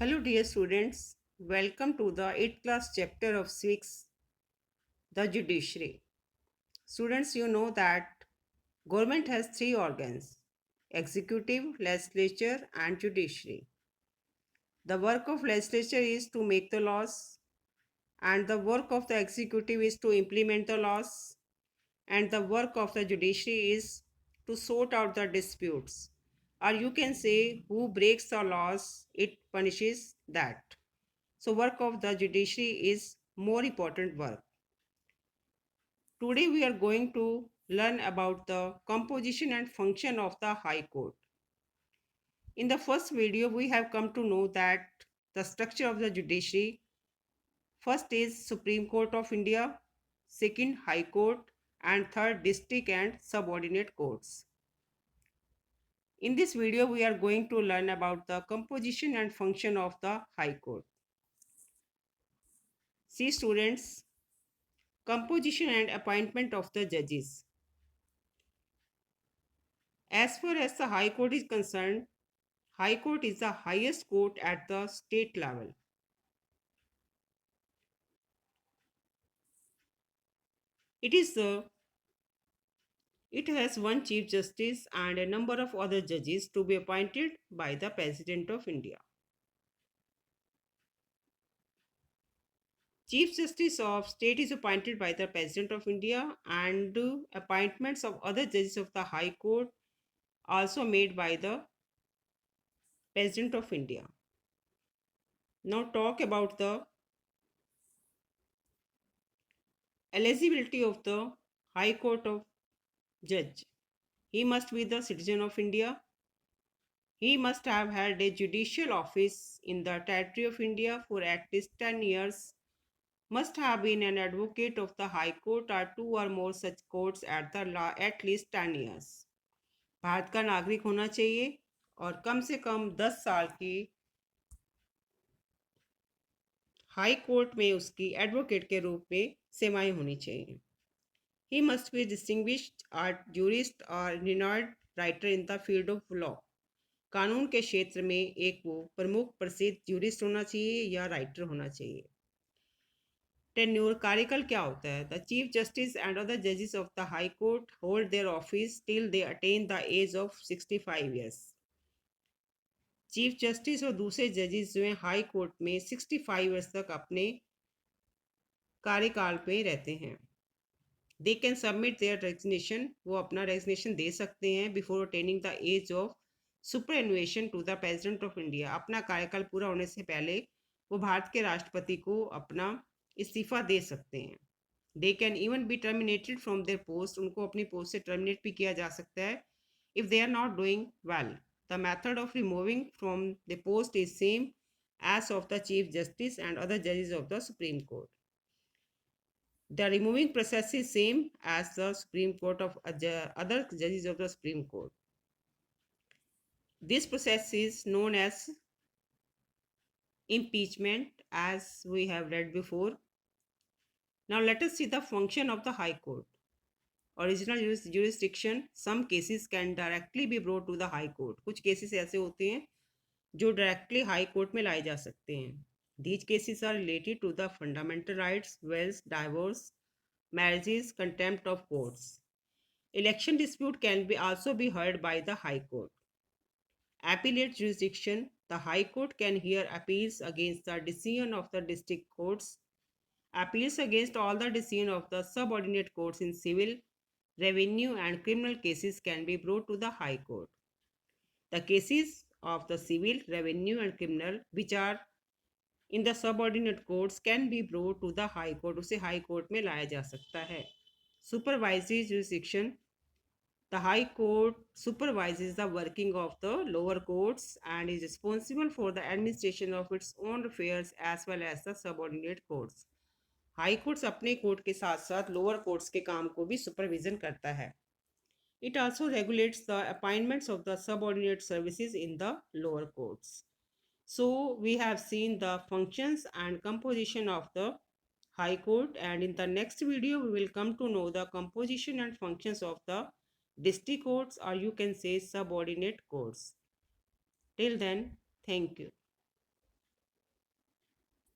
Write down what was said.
Hello dear students, welcome to the 8th class chapter of civics, the judiciary. Students, you know that government has three organs: executive, legislature and judiciary. The work of legislature is to make the laws, and the work of the executive is to implement the laws, and the work of the judiciary is to sort out the disputes. Or you can say, who breaks the laws, it punishes that. So work of the judiciary is more important work. Today we are going to learn about the composition and function of the High Court. In the first video we have come to know that the structure of the judiciary. First is Supreme Court of India, second High Court, and third district and subordinate courts. In this video we are going to learn about the composition and function of the High Court. See students, composition and appointment of the judges. As far as the High Court is concerned, High Court is the highest court at the state level. It has one Chief Justice and a number of other judges to be appointed by the President of India. Chief Justice of State is appointed by the President of India, and appointments of other judges of the High Court also made by the President of India. Now talk about the eligibility of the High Court of Judge. He must be the citizen of India. He must have held a judicial office in the territory of India for at least 10 years, must have been an advocate of the High Court or two or more such courts at the law at least 10 years. Bharat का नागरिक होना चाहिए और कम से कम 10 साल की high court में उसकी एडवोकेट के रूप में सेवाएं होनी चाहिए. He must be distinguished art jurist or renowned writer in the field of law. कानून के क्षेत्र में एक वो प्रमुख प्रसिद्ध जूरिस्ट होना चाहिए या राइटर होना चाहिए. टेन्योर कार्यकाल क्या होता है? The chief justice and other जजेस of the high court hold their office till they attain the age of 65 years. Chief justice और दूसरे जजेस जो हैं हाई कोर्ट में 65 ईयर्स तक अपने कार्यकाल पे रहते हैं. They can submit their resignation, वो अपना रेजिग्नेशन दे सकते हैं before attaining the age of superannuation to the president of India. अपना कार्यकाल पूरा होने से पहले वो भारत के राष्ट्रपति को अपना इस्तीफा दे सकते हैं. They can even be terminated from there post, उनको अपनी पोस्ट से टर्मिनेट भी किया जा सकता है if they are not doing well. The method of removing from the post is same as of the chief justice and other जजेस of the supreme court. The removing process is same as the Supreme Court of other judges of the Supreme Court. This process is known as impeachment, as we have read before. Now let us see the function of the High Court. Original jurisdiction. Some cases can directly be brought to the High Court. कुछ cases ऐसे होते हैं जो directly High Court में लाए जा सकते हैं. These cases are related to the fundamental rights, wills, divorce, marriages, contempt of courts. Election dispute can be also be heard by the High Court. Appellate jurisdiction. The High Court can hear appeals against the decision of the district courts. Appeals against all the decision of the subordinate courts in civil, revenue and criminal cases can be brought to the High Court. The cases of the civil, revenue and criminal which are in the subordinate courts can be brought to the High Court. उसे High Court में लाया जा सकता है. Supervisory jurisdiction. The High Court supervises the working of the lower courts and is responsible for the administration of its own affairs as well as the subordinate courts. High courts अपने court के साथ साथ lower courts के काम को भी supervision करता है. It also regulates the appointments of the subordinate services in the lower courts. So we have seen the functions and composition of the High Court, and in the next video we will come to know the composition and functions of the district courts, or you can say subordinate courts. Till then, thank you.